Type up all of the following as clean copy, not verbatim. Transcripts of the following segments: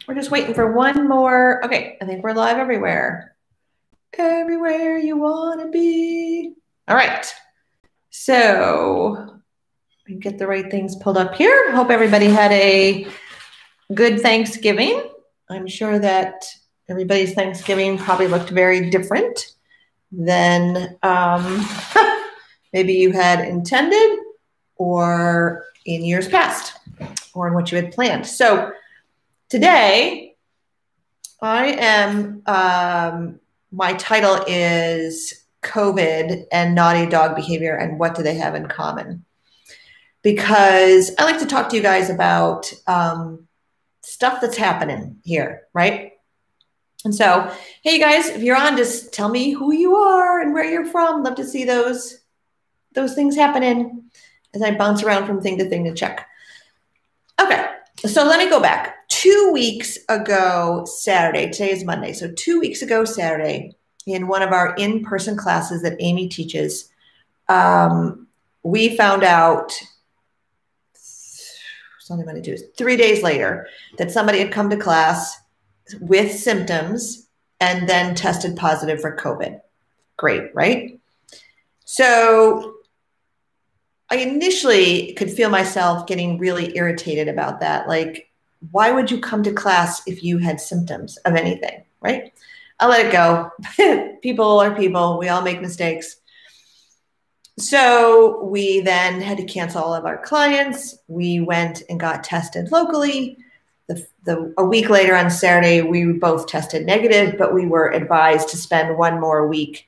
We're just waiting for one more. Okay, I think we're live everywhere. Everywhere you want to be. All right. So we get the right things pulled up here. Hope everybody had a good Thanksgiving. I'm sure that everybody's Thanksgiving probably looked very different than maybe you had intended or in years past or in what you had planned. So today I am, my title is COVID and naughty dog behavior and what do they have in common? Because I like to talk to you guys about stuff that's happening here, right? And so, hey, you guys, if you're on, just tell me who you are and where you're from. Love to see those things happening as I bounce around from thing to thing to check. Okay, so let me go back. 2 weeks ago Saturday, today is Monday, so 2 weeks ago Saturday, in one of our in-person classes that Amy teaches, we found out, Sunday, Monday, Tuesday, 3 days later, that somebody had come to class with symptoms and then tested positive for COVID. Great, right? So I initially could feel myself getting really irritated about that. Like, why would you come to class if you had symptoms of anything, right? I'll let it go. People are people. We all make mistakes. So we then had to cancel all of our clients. We went and got tested locally. A week later on Saturday, we both tested negative, but we were advised to spend one more week,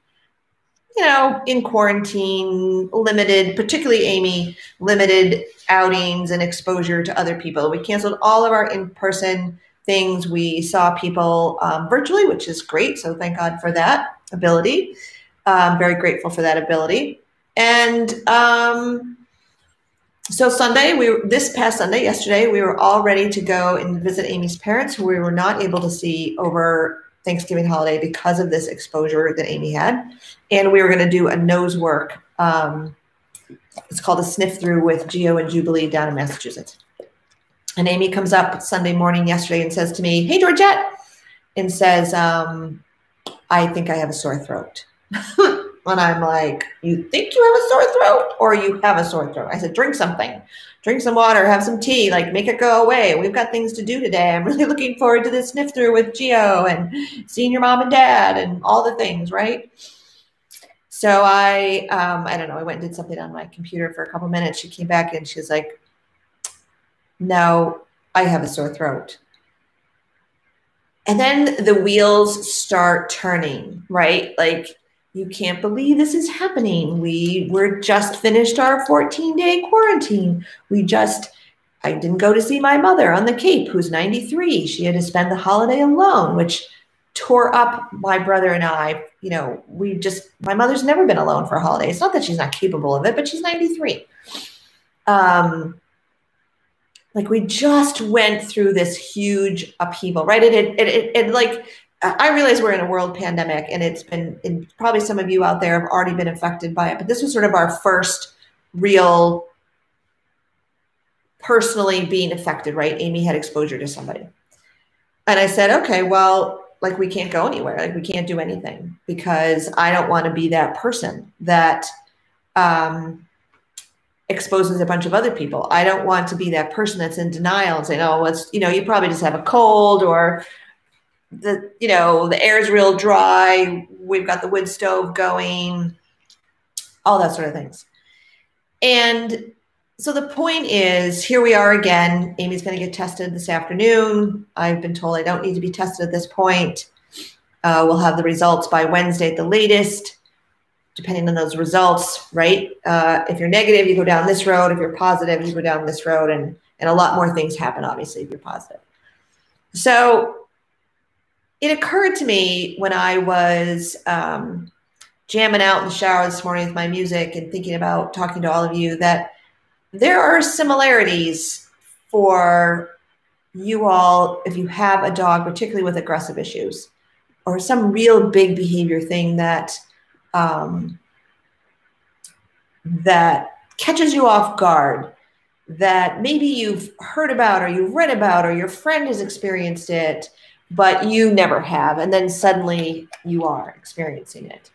you know, in quarantine, limited, particularly Amy, limited outings and exposure to other people. We canceled all of our in-person things. We saw people virtually, which is great. So thank God for that ability. Very grateful for that ability. And so Sunday, this past Sunday, yesterday, we were all ready to go and visit Amy's parents, who we were not able to see over Thanksgiving holiday because of this exposure that Amy had. And we were going to do a nose work. It's called a sniff through with Geo and Jubilee down in Massachusetts. And Amy comes up Sunday morning yesterday and says to me, "Hey, Georgette," and says, "I think I have a sore throat." And I'm like, "You think you have a sore throat or you have a sore throat?" I said, "Drink something, drink some water, have some tea, like make it go away. We've got things to do today. I'm really looking forward to this sniff through with Geo and seeing your mom and dad and all the things," right? So I don't know, I went and did something on my computer for a couple minutes. She came back and she was like, "No, I have a sore throat." And then the wheels start turning, right? Like, you can't believe this is happening. We're just finished our 14-day quarantine. I didn't go to see my mother on the Cape, who's 93. She had to spend the holiday alone, which tore up my brother and I. You know, my mother's never been alone for a holiday. It's not that she's not capable of it, but she's 93. Like, we just went through this huge upheaval, right? It like, I realize we're in a world pandemic and probably some of you out there have already been affected by it, but this was sort of our first real personally being affected, right? Amy had exposure to somebody. And I said, okay, well, like, we can't go anywhere. Like, we can't do anything because I don't want to be that person that exposes a bunch of other people. I don't want to be that person that's in denial and saying, "Oh, you probably just have a cold," or the air is real dry. We've got the wood stove going, all that sort of things. And so the point is, here we are again. Amy's going to get tested this afternoon. I've been told I don't need to be tested at this point. We'll have the results by Wednesday at the latest, depending on those results, right? If you're negative, you go down this road. If you're positive, you go down this road. And a lot more things happen, obviously, if you're positive. So it occurred to me when I was jamming out in the shower this morning with my music and thinking about talking to all of you that there are similarities for you all if you have a dog, particularly with aggressive issues or some real big behavior thing that that catches you off guard, that maybe you've heard about or you've read about or your friend has experienced it, but you never have. And then suddenly you are experiencing it.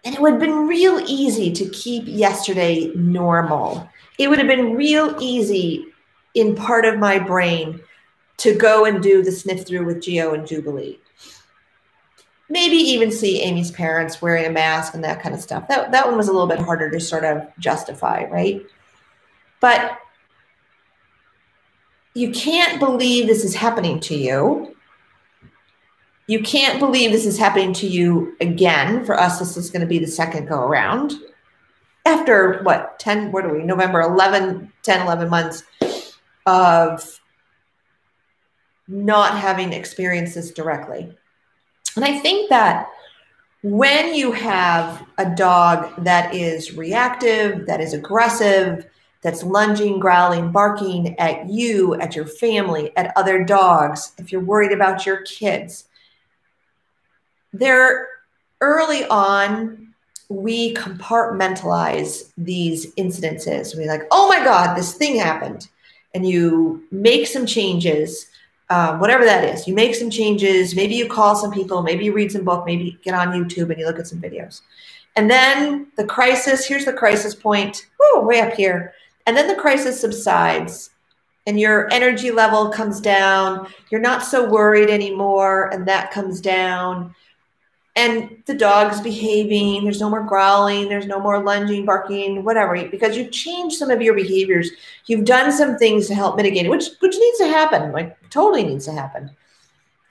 And it would have been real easy to keep yesterday normal. It would have been real easy in part of my brain to go and do the sniff through with Geo and Jubilee. Maybe even see Amy's parents wearing a mask and that kind of stuff. That one was a little bit harder to sort of justify, right? But you can't believe this is happening to you. You can't believe this is happening to you again. For us, this is going to be the second go around. After what, 10, what are we, November, 11 months of not having experienced this directly. And I think that when you have a dog that is reactive, that is aggressive, that's lunging, growling, barking at you, at your family, at other dogs, if you're worried about your kids, they're early on, we compartmentalize these incidences. We're like, oh my God, this thing happened. And you make some changes, whatever that is. You make some changes. Maybe you call some people, maybe you read some book, maybe get on YouTube and you look at some videos. And then the crisis, here's the crisis point, way up here. And then the crisis subsides and your energy level comes down. You're not so worried anymore, and that comes down. And the dog's behaving. There's no more growling. There's no more lunging, barking, whatever, because you've changed some of your behaviors. You've done some things to help mitigate it, which needs to happen, like totally needs to happen.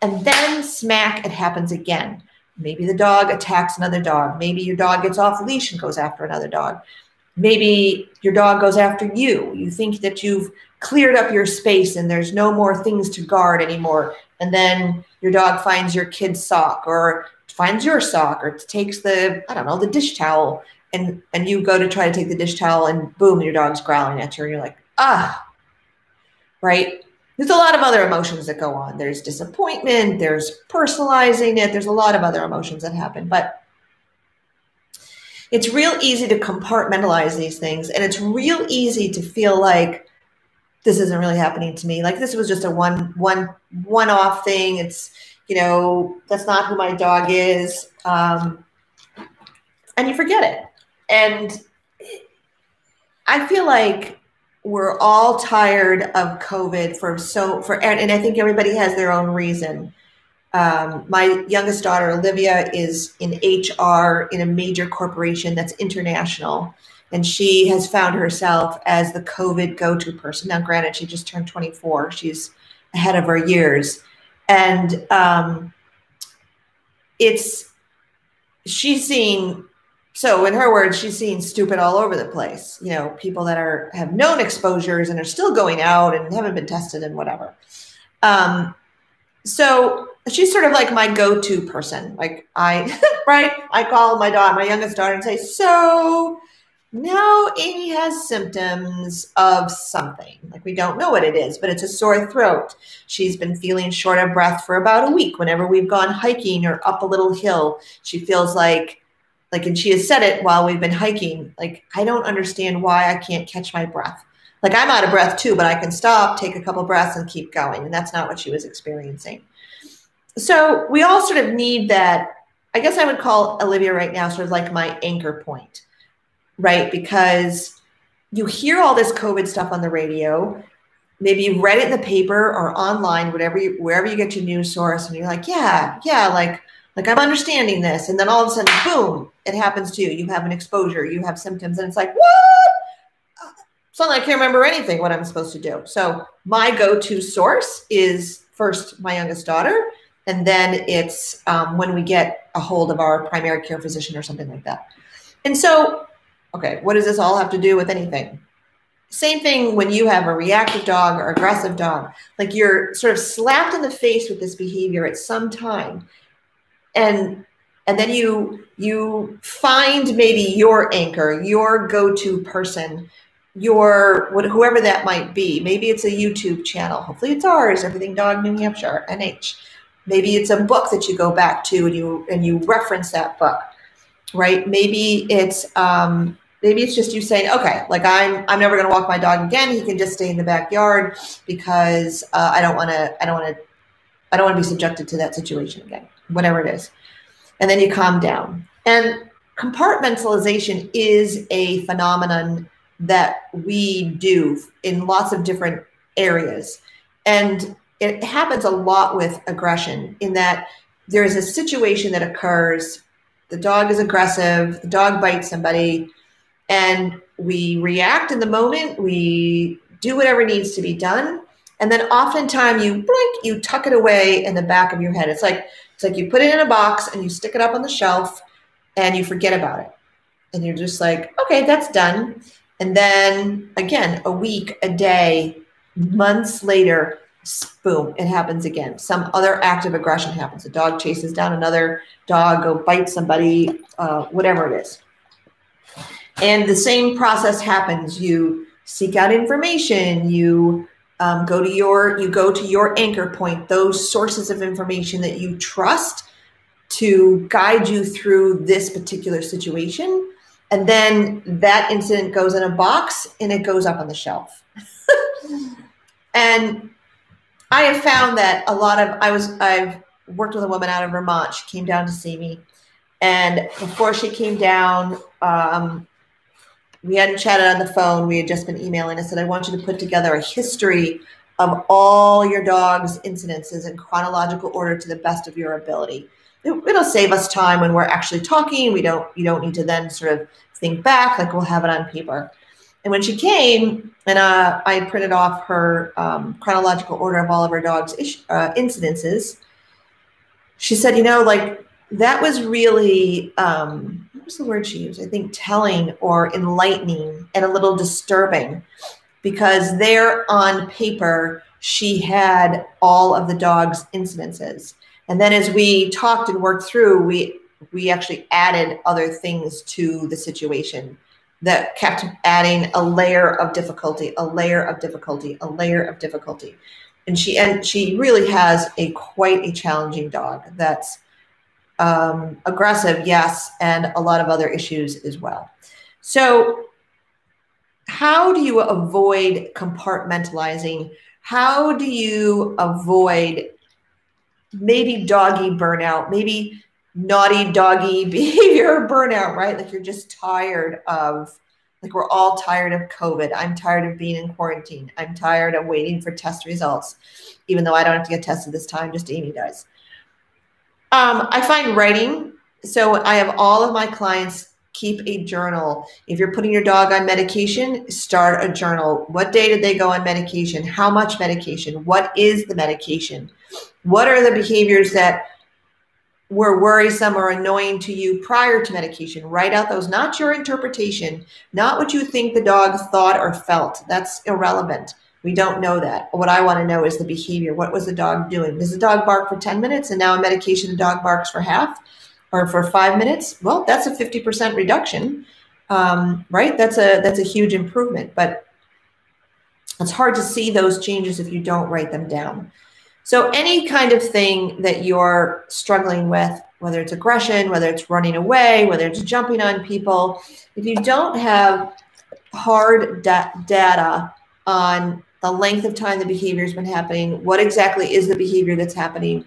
And then smack, it happens again. Maybe the dog attacks another dog. Maybe your dog gets off leash and goes after another dog. Maybe your dog goes after you. You think that you've cleared up your space and there's no more things to guard anymore. And then your dog finds your kid's sock or finds your sock or takes the, I don't know, the dish towel. And you go to try to take the dish towel and boom, your dog's growling at you. And you're like, right? There's a lot of other emotions that go on. There's disappointment. There's personalizing it. There's a lot of other emotions that happen. But it's real easy to compartmentalize these things. And it's real easy to feel like this isn't really happening to me. Like this was just a one-off thing. It's, you know, that's not who my dog is. And you forget it. And I feel like we're all tired of COVID and I think everybody has their own reason. My youngest daughter, Olivia, is in HR in a major corporation that's international. And she has found herself as the COVID go-to person. Now, granted, she just turned 24. She's ahead of her years. And she's seen, so in her words, she's seen stupid all over the place. You know, people that have known exposures and are still going out and haven't been tested and whatever. So she's sort of like my go-to person. Like I call my youngest daughter and say, so now Amy has symptoms of something. Like we don't know what it is, but it's a sore throat. She's been feeling short of breath for about a week. Whenever we've gone hiking or up a little hill, she feels like, and she has said it while we've been hiking, like, I don't understand why I can't catch my breath. Like I'm out of breath too, but I can stop, take a couple breaths and keep going. And that's not what she was experiencing. So we all sort of need that. I guess I would call Olivia right now sort of like my anchor point, right? Because you hear all this COVID stuff on the radio. Maybe you've read it in the paper or online, wherever you get your news source, and you're like, yeah, like I'm understanding this. And then all of a sudden, boom, it happens to you. You have an exposure, you have symptoms, and it's like, what? Suddenly I can't remember anything what I'm supposed to do. So my go-to source is first my youngest daughter, and then it's when we get a hold of our primary care physician or something like that. And so, okay, what does this all have to do with anything? Same thing when you have a reactive dog or aggressive dog. Like you're sort of slapped in the face with this behavior at some time. And then you find maybe your anchor, your go-to person, whoever that might be. Maybe it's a YouTube channel. Hopefully it's ours, Everything Dog New Hampshire, NH. Maybe it's a book that you go back to and you reference that book, right? Maybe it's Maybe it's just you saying, okay, like I'm never going to walk my dog again. He can just stay in the backyard because I don't want to be subjected to that situation again, whatever it is. And then you calm down. And compartmentalization is a phenomenon that we do in lots of different areas. And it happens a lot with aggression in that there is a situation that occurs. The dog is aggressive, the dog bites somebody, and we react in the moment. We do whatever needs to be done. And then oftentimes you blink, you tuck it away in the back of your head. It's like you put it in a box and you stick it up on the shelf and you forget about it. And you're just like, okay, that's done. And then again, a week, a day, months later, boom, it happens again. Some other act of aggression happens. A dog chases down another dog, go bite somebody, whatever it is. And the same process happens. You seek out information. You go to your anchor point, those sources of information that you trust to guide you through this particular situation. And then that incident goes in a box and it goes up on the shelf. And I have found that I've worked with a woman out of Vermont. She came down to see me. And before she came down, we hadn't chatted on the phone. We had just been emailing. I said, I want you to put together a history of all your dog's incidences in chronological order to the best of your ability. It'll save us time when we're actually talking. You don't need to then sort of think back, like we'll have it on paper. And when she came, and I printed off her chronological order of all of her dog's incidences, she said, like that was really, what was the word she used? I think telling or enlightening and a little disturbing, because there on paper, she had all of the dog's incidences. And then as we talked and worked through, we actually added other things to the situation that kept adding a layer of difficulty, a layer of difficulty, a layer of difficulty. And she really has quite a challenging dog that's aggressive, yes, and a lot of other issues as well. So how do you avoid compartmentalizing? How do you avoid maybe doggy burnout, maybe naughty doggy behavior burnout, right? Like you're just tired of, like we're all tired of COVID. I'm tired of being in quarantine. I'm tired of waiting for test results, even though I don't have to get tested this time, just Amy does. I find writing. So I have all of my clients keep a journal. If you're putting your dog on medication, start a journal. What day did they go on medication? How much medication? What is the medication? What are the behaviors that were worrisome or annoying to you prior to medication? Write out those, not your interpretation, not what you think the dog thought or felt. That's irrelevant. We don't know that. What I want to know is the behavior. What was the dog doing? Does the dog bark for 10 minutes and now on medication the dog barks for half or for 5 minutes? Well, that's a 50% reduction, right? That's a huge improvement, but it's hard to see those changes if you don't write them down. So any kind of thing that you're struggling with, whether it's aggression, whether it's running away, whether it's jumping on people, if you don't have hard data on the length of time the behavior has been happening, what exactly is the behavior that's happening,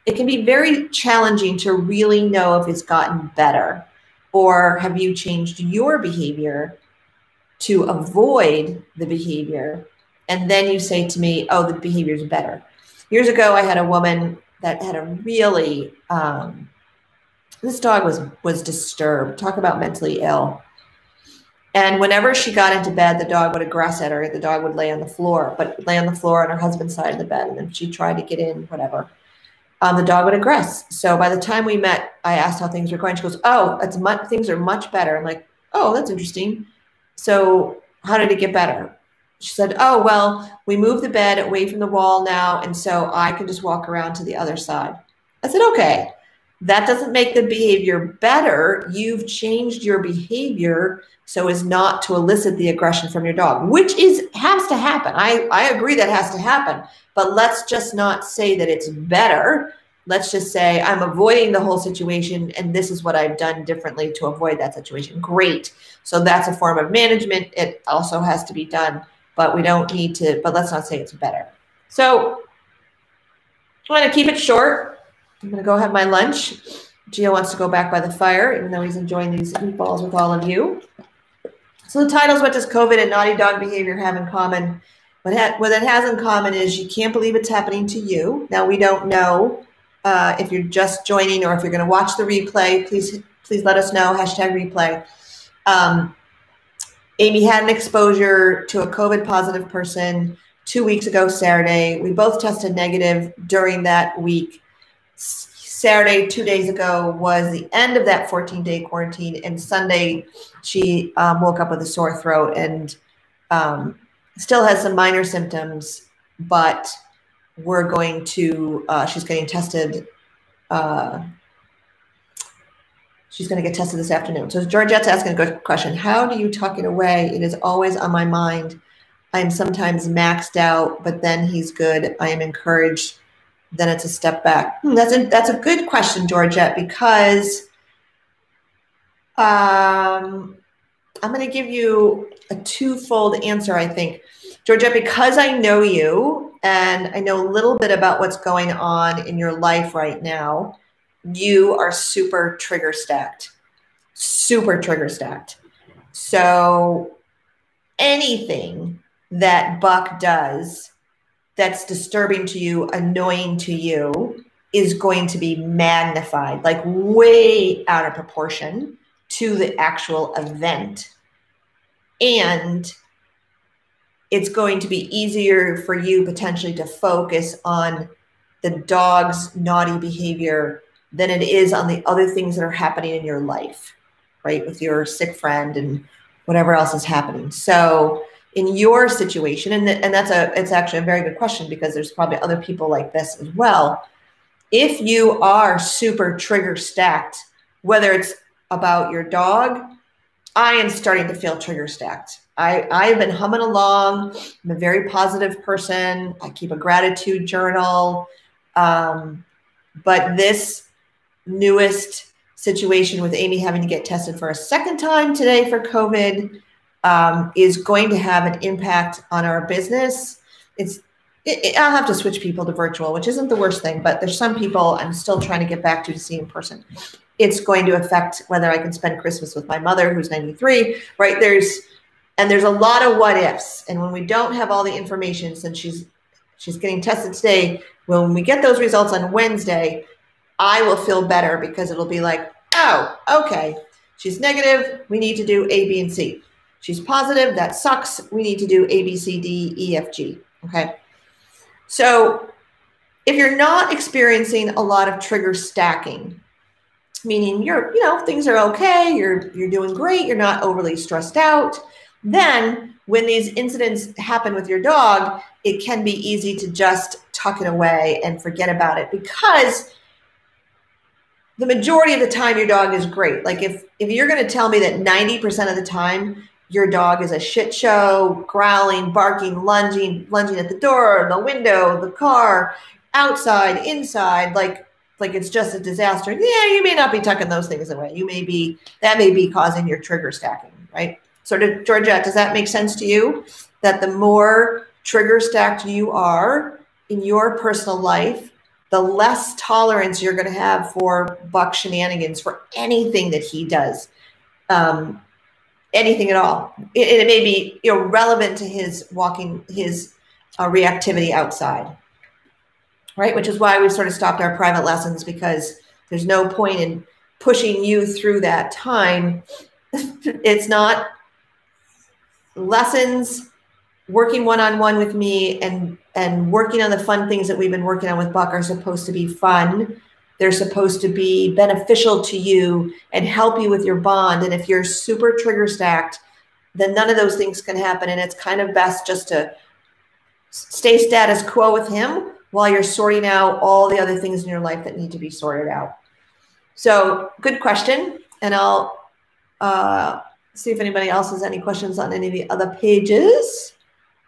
it can be very challenging to really know if it's gotten better or have you changed your behavior to avoid the behavior. And then you say to me, oh, the behavior is better. Years ago, I had a woman that had a really, this dog was disturbed. Talk about mentally ill. And whenever she got into bed, the dog would aggress at her. The dog would lay on the floor, but lay on the floor on her husband's side of the bed. And then she tried to get in, whatever. The dog would aggress. So by the time we met, I asked how things were going. She goes, oh, things are much better. I'm like, oh, that's interesting. So how did it get better? She said, oh, well, we moved the bed away from the wall now, and so I can just walk around to the other side. I said, okay, that doesn't make the behavior better. You've changed your behavior so as not to elicit the aggression from your dog, which has to happen. I agree that has to happen, but let's just not say that it's better let's just say I'm avoiding the whole situation and this is what I've done differently to avoid that situation. Great. So that's a form of management. It also has to be done, but we don't need to, but let's not say it's better. So I'm going to keep it short. I'm going to go have my lunch. Gio wants to go back by the fire, even though he's enjoying these meatballs with all of you. So the title is, what does COVID and naughty dog behavior have in common? What it has in common is you can't believe it's happening to you. Now, we don't know if you're just joining or if you're going to watch the replay. Please let us know, #replay. Amy had an exposure to a COVID positive person 2 weeks ago Saturday. We both tested negative during that week. Saturday, 2 days ago, was the end of that 14-day quarantine, and Sunday she woke up with a sore throat and still has some minor symptoms, but we're going to, she's getting tested. She's going to get tested this afternoon. So Georgette's asking a good question. How do you tuck it away? It is always on my mind. I am sometimes maxed out, but then he's good. I am encouraged. Then it's a step back. That's a good question, Georgette, because I'm going to give you a twofold answer, I think. Georgette, because I know you and I know a little bit about what's going on in your life right now, you are super trigger stacked. Super trigger stacked. So anything that Buck does that's disturbing to you, annoying to you, is going to be magnified, like way out of proportion to the actual event. And it's going to be easier for you potentially to focus on the dog's naughty behavior than it is on the other things that are happening in your life, right? With your sick friend and whatever else is happening. So in your situation, and it's actually a very good question, because there's probably other people like this as well. If you are super trigger stacked, whether it's about your dog, I am starting to feel trigger stacked. I've been humming along. I'm a very positive person. I keep a gratitude journal. But this newest situation with Amy having to get tested for a second time today for COVID is going to have an impact on our business. I'll have to switch people to virtual, which isn't the worst thing, but there's some people I'm still trying to get back to see in person. It's going to affect whether I can spend Christmas with my mother, who's 93, right? There's a lot of what ifs. And when we don't have all the information, since she's getting tested today, when we get those results on Wednesday, I will feel better, because it'll be like, oh, okay, she's negative. We need to do A, B, and C. She's positive. That sucks. We need to do A, B, C, D, E, F, G. Okay. So if you're not experiencing a lot of trigger stacking, meaning things are okay, you're doing great, you're not overly stressed out, then when these incidents happen with your dog, it can be easy to just tuck it away and forget about it, because the majority of the time your dog is great. Like if you're going to tell me that 90% of the time your dog is a shit show, growling, barking, lunging at the door, the window, the car, outside, inside, like it's just a disaster. Yeah, you may not be tucking those things away. That may be causing your trigger stacking, right? So Georgette, does that make sense to you? That the more trigger stacked you are in your personal life, the less tolerance you're going to have for Buck shenanigans, for anything that he does, anything at all. It may be irrelevant to his reactivity outside. Right, which is why we've sort of stopped our private lessons, because there's no point in pushing you through that time. It's not lessons, working one-on-one with me and working on the fun things that we've been working on with Buck are supposed to be fun. They're supposed to be beneficial to you and help you with your bond. And if you're super trigger stacked, then none of those things can happen. And it's kind of best just to stay status quo with him while you're sorting out all the other things in your life that need to be sorted out. So good question. And I'll see if anybody else has any questions on any of the other pages.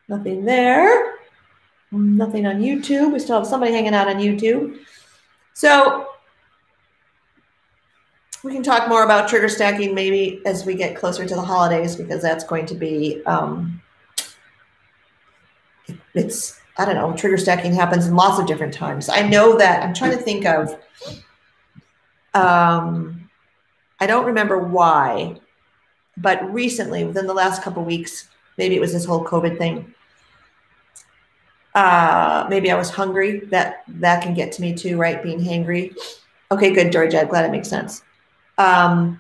Nothing there. Nothing on YouTube. We still have somebody hanging out on YouTube. So we can talk more about trigger stacking maybe as we get closer to the holidays, because that's going to be, I don't know, trigger stacking happens in lots of different times. I know that, I'm trying to think of, I don't remember why, but recently, within the last couple of weeks, maybe it was this whole COVID thing. Maybe I was hungry. That can get to me too, right? Being hangry. Okay, good, Georgia. Glad it makes sense. Gio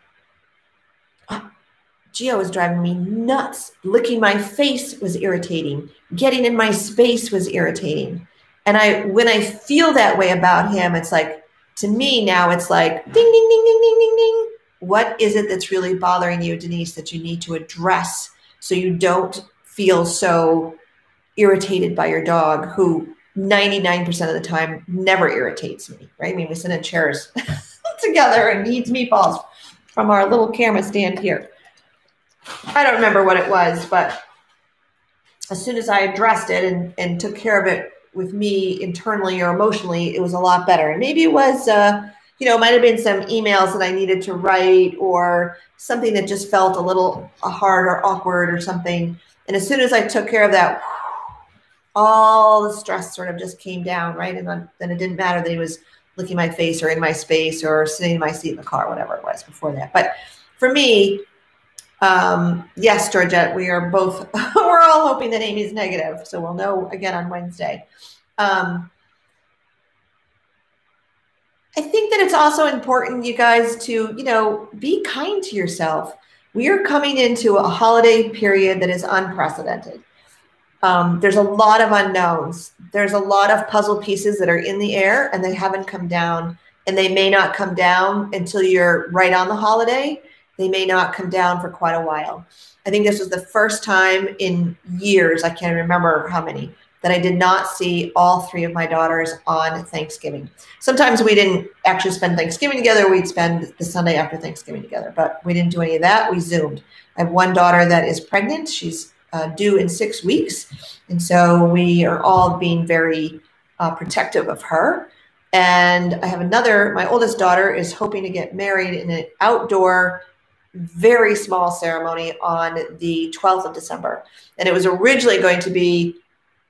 was driving me nuts. Licking my face was irritating. Getting in my space was irritating. And when I feel that way about him, it's like, to me now, it's like, ding, ding, ding, ding, ding, ding, ding. What is it that's really bothering you, Denise, that you need to address so you don't feel so irritated by your dog, who 99% of the time never irritates me, right? I mean, we sit in chairs together and he eats meatballs from our little camera stand here. I don't remember what it was, but as soon as I addressed it and took care of it with me internally or emotionally, it was a lot better. And maybe it was, it might have been some emails that I needed to write, or something that just felt a little hard or awkward or something. And as soon as I took care of that, all the stress sort of just came down, right? And then it didn't matter that he was licking my face or in my space or sitting in my seat in the car, whatever it was before that. But for me, yes, Georgette, we are both, we're all hoping that Amy's negative. So we'll know again on Wednesday. I think that it's also important, you guys, to, be kind to yourself. We are coming into a holiday period that is unprecedented. There's a lot of unknowns. There's a lot of puzzle pieces that are in the air and they haven't come down, and they may not come down until you're right on the holiday. They may not come down for quite a while. I think this was the first time in years, I can't remember how many, that I did not see all three of my daughters on Thanksgiving. Sometimes we didn't actually spend Thanksgiving together. We'd spend the Sunday after Thanksgiving together, but we didn't do any of that. We Zoomed. I have one daughter that is pregnant. She's due in 6 weeks. And so we are all being very protective of her. And I have my oldest daughter is hoping to get married in an outdoor, very small ceremony on the 12th of December. And it was originally going to be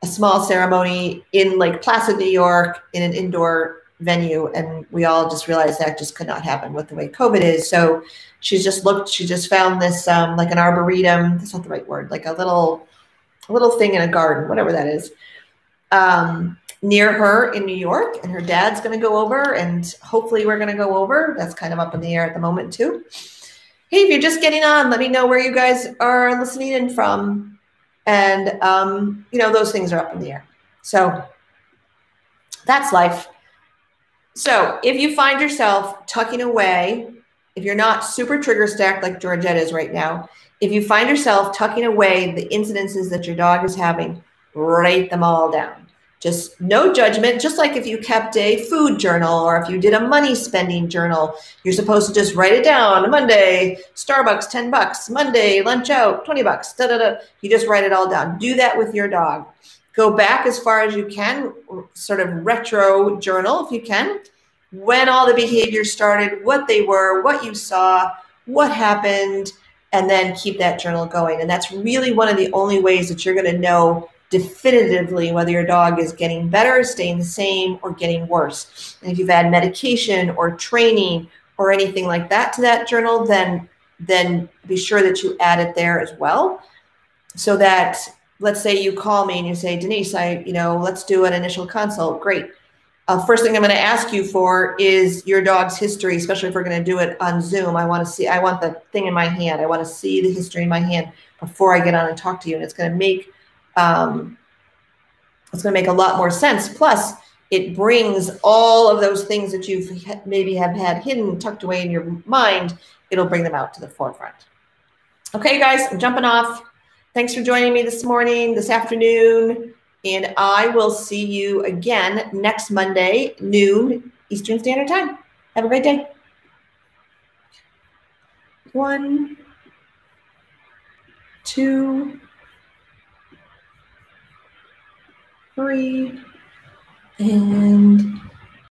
a small ceremony in Lake Placid, New York, in an indoor venue. And we all just realized that just could not happen with the way COVID is. So she just found this, like an arboretum. That's not the right word. Like a little thing in a garden, whatever that is, near her in New York. And her dad's going to go over, and hopefully we're going to go over. That's kind of up in the air at the moment too. Hey, if you're just getting on, let me know where you guys are listening in from. And, those things are up in the air. So that's life. So if you find yourself tucking away, if you're not super trigger stacked like Georgette is right now, if you find yourself tucking away the incidences that your dog is having, write them all down. Just no judgment. Just like if you kept a food journal, or if you did a money spending journal, you're supposed to just write it down. Monday, Starbucks, $10. Monday, lunch out, $20. Da, da, da. You just write it all down. Do that with your dog. Go back as far as you can, sort of retro journal if you can, when all the behavior started, what they were, what you saw, what happened, and then keep that journal going. And that's really one of the only ways that you're going to know definitively whether your dog is getting better, staying the same, or getting worse. And if you've had medication or training or anything like that to that journal, then be sure that you add it there as well. So that, let's say you call me and you say, Denise, let's do an initial consult. Great. First thing I'm going to ask you for is your dog's history, especially if we're going to do it on Zoom. I want the thing in my hand. I want to see the history in my hand before I get on and talk to you. And it's going to make a lot more sense. Plus, it brings all of those things that you maybe have had hidden, tucked away in your mind. It'll bring them out to the forefront. Okay, guys, I'm jumping off. Thanks for joining me this afternoon. And I will see you again next Monday, noon Eastern Standard Time. Have a great day. 1, 2, 3, and